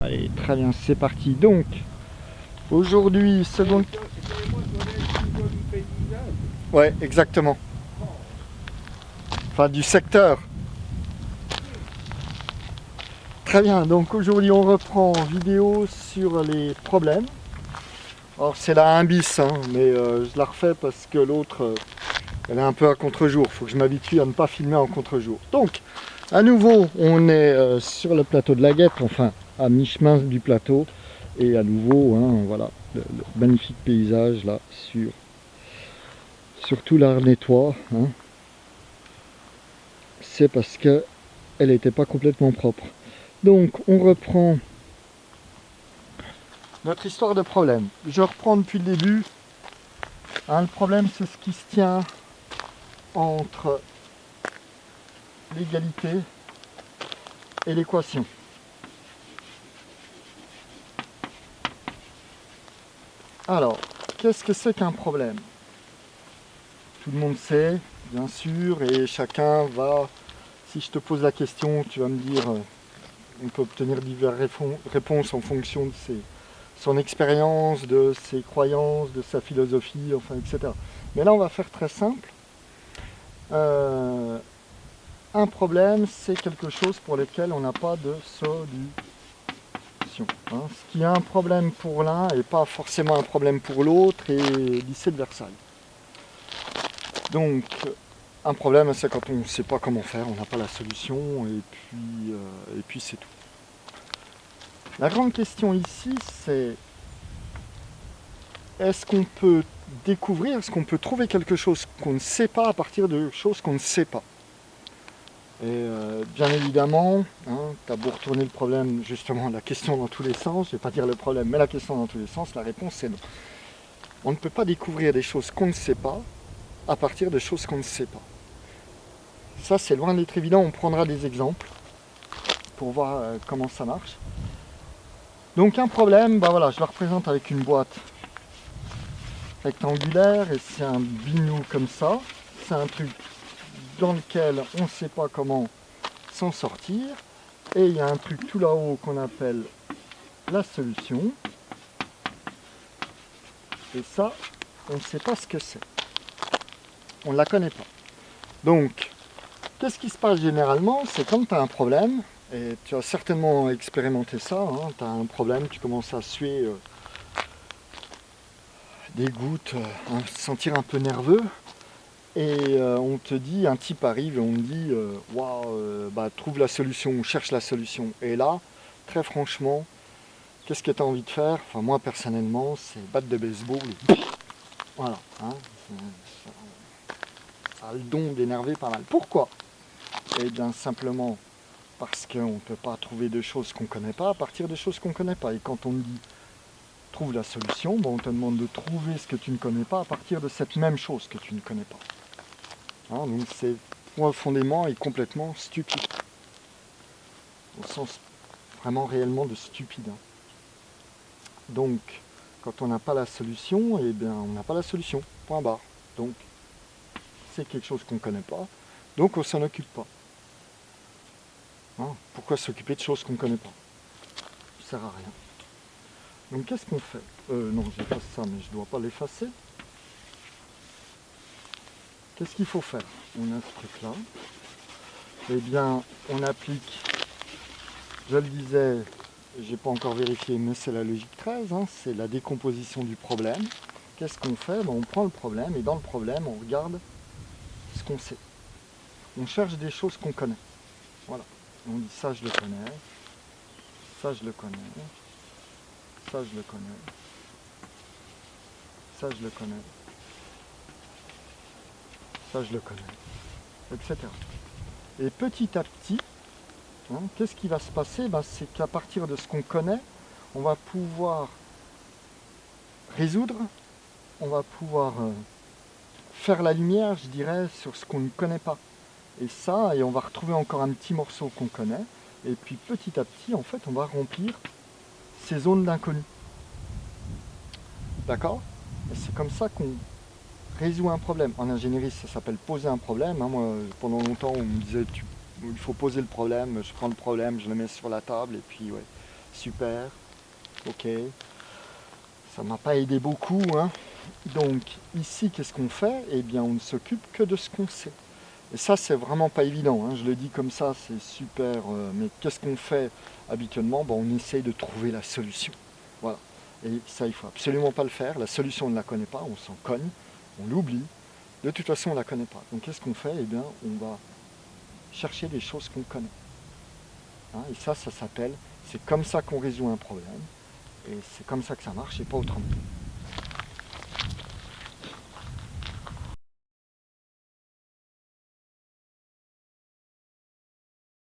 Allez, très bien, c'est parti. Donc, aujourd'hui, seconde... Ouais, exactement. Enfin, du secteur. Très bien, donc aujourd'hui, on reprend vidéo sur les problèmes. Alors, c'est la 1 bis, hein, mais je la refais parce que l'autre, elle est un peu à contre-jour. Il faut que je m'habitue à ne pas filmer en contre-jour. Donc, à nouveau, on est sur le plateau de la Guêpe, enfin, à mi-chemin du plateau. Et à nouveau, hein, voilà, le magnifique paysage là sur tout l'Arnétois. Hein. C'est parce que elle n'était pas complètement propre. Donc on reprend notre histoire de problème. Je reprends depuis le début. Hein, le problème, c'est ce qui se tient entre l'égalité et l'équation. Alors, qu'est-ce que c'est qu'un problème? Tout le monde sait, bien sûr, et chacun va, si je te pose la question, tu vas me dire, on peut obtenir diverses réponses en fonction de son expérience, de ses croyances, de sa philosophie, enfin, etc. Mais là, on va faire très simple. Un problème, c'est quelque chose pour lequel on n'a pas de solution. Hein. Ce qui est un problème pour l'un n'est pas forcément un problème pour l'autre, et lycée de Versailles. Donc, un problème, c'est quand on ne sait pas comment faire, on n'a pas la solution, et puis c'est tout. La grande question ici, c'est est-ce qu'on peut découvrir, est-ce qu'on peut trouver quelque chose qu'on ne sait pas à partir de choses qu'on ne sait pas? Et bien évidemment, hein, tu as beau retourner le problème, justement, la question dans tous les sens, je ne vais pas dire le problème, mais la question dans tous les sens, la réponse c'est non. On ne peut pas découvrir des choses qu'on ne sait pas à partir de choses qu'on ne sait pas. Ça, c'est loin d'être évident, on prendra des exemples pour voir comment ça marche. Donc un problème, bah voilà, je le représente avec une boîte rectangulaire, et c'est un bignou comme ça. C'est un truc dans lequel on ne sait pas comment s'en sortir. Et il y a un truc tout là-haut qu'on appelle la solution. Et ça, on ne sait pas ce que c'est. On ne la connaît pas. Donc, qu'est-ce qui se passe généralement? C'est quand tu as un problème, et tu as certainement expérimenté ça, hein, tu as un problème, tu commences à suer des gouttes, à se sentir un peu nerveux, et on te dit, un type arrive et on te dit waouh, bah, trouve la solution, cherche la solution. Et là, très franchement, qu'est-ce que tu as envie de faire? Enfin, moi personnellement, c'est batte de baseball et voilà, hein, ça a le don d'énerver pas mal. Pourquoi? Eh bien simplement parce qu'on ne peut pas trouver de choses qu'on ne connaît pas à partir de choses qu'on ne connaît pas. Et quand on dit trouve la solution, bon, on te demande de trouver ce que tu ne connais pas à partir de cette même chose que tu ne connais pas. Hein, donc c'est profondément et complètement stupide. Au sens vraiment réellement de stupide. Hein. Donc, quand on n'a pas la solution, eh bien on n'a pas la solution. Point barre. Donc, c'est quelque chose qu'on ne connaît pas. Donc on s'en occupe pas. Hein, pourquoi s'occuper de choses qu'on ne connaît pas? Ça sert à rien. Donc qu'est-ce qu'on fait? Non, j'efface ça, mais je ne dois pas l'effacer. Qu'est-ce qu'il faut faire? On a ce truc-là. Eh bien, on applique, je le disais, j'ai pas encore vérifié, mais c'est la logique 13, hein, c'est la décomposition du problème. Qu'est-ce qu'on fait? On prend le problème, et dans le problème, on regarde ce qu'on sait. On cherche des choses qu'on connaît. Voilà. On dit ça, je le connais. Ça, je le connais. Ça, je le connais. Ça, je le connais. Ça, je le connais. Etc. Et petit à petit, hein, qu'est-ce qui va se passer? C'est qu'à partir de ce qu'on connaît, on va pouvoir résoudre, on va pouvoir faire la lumière, je dirais, sur ce qu'on ne connaît pas. Et ça, et on va retrouver encore un petit morceau qu'on connaît, et puis petit à petit, en fait, on va remplir ces zones d'inconnu. D'accord? Et c'est comme ça qu'on résout un problème. En ingénierie, ça s'appelle poser un problème. Hein. Moi, pendant longtemps, on me disait, il faut poser le problème, je prends le problème, je le mets sur la table, et puis, ouais. super, ok, ça m'a pas aidé beaucoup, hein. Donc ici, qu'est-ce qu'on fait? Eh bien, on ne s'occupe que de ce qu'on sait. Et ça, c'est vraiment pas évident, hein. Je le dis comme ça, c'est super, mais qu'est-ce qu'on fait habituellement? Ben, on essaye de trouver la solution. Voilà. Et ça, il faut absolument pas le faire. La solution, on ne la connaît pas, on s'en cogne, on l'oublie. De toute façon, on ne la connaît pas. Donc qu'est-ce qu'on fait? Eh bien, on va chercher des choses qu'on connaît. Hein, et ça s'appelle, c'est comme ça qu'on résout un problème. Et c'est comme ça que ça marche et pas autrement.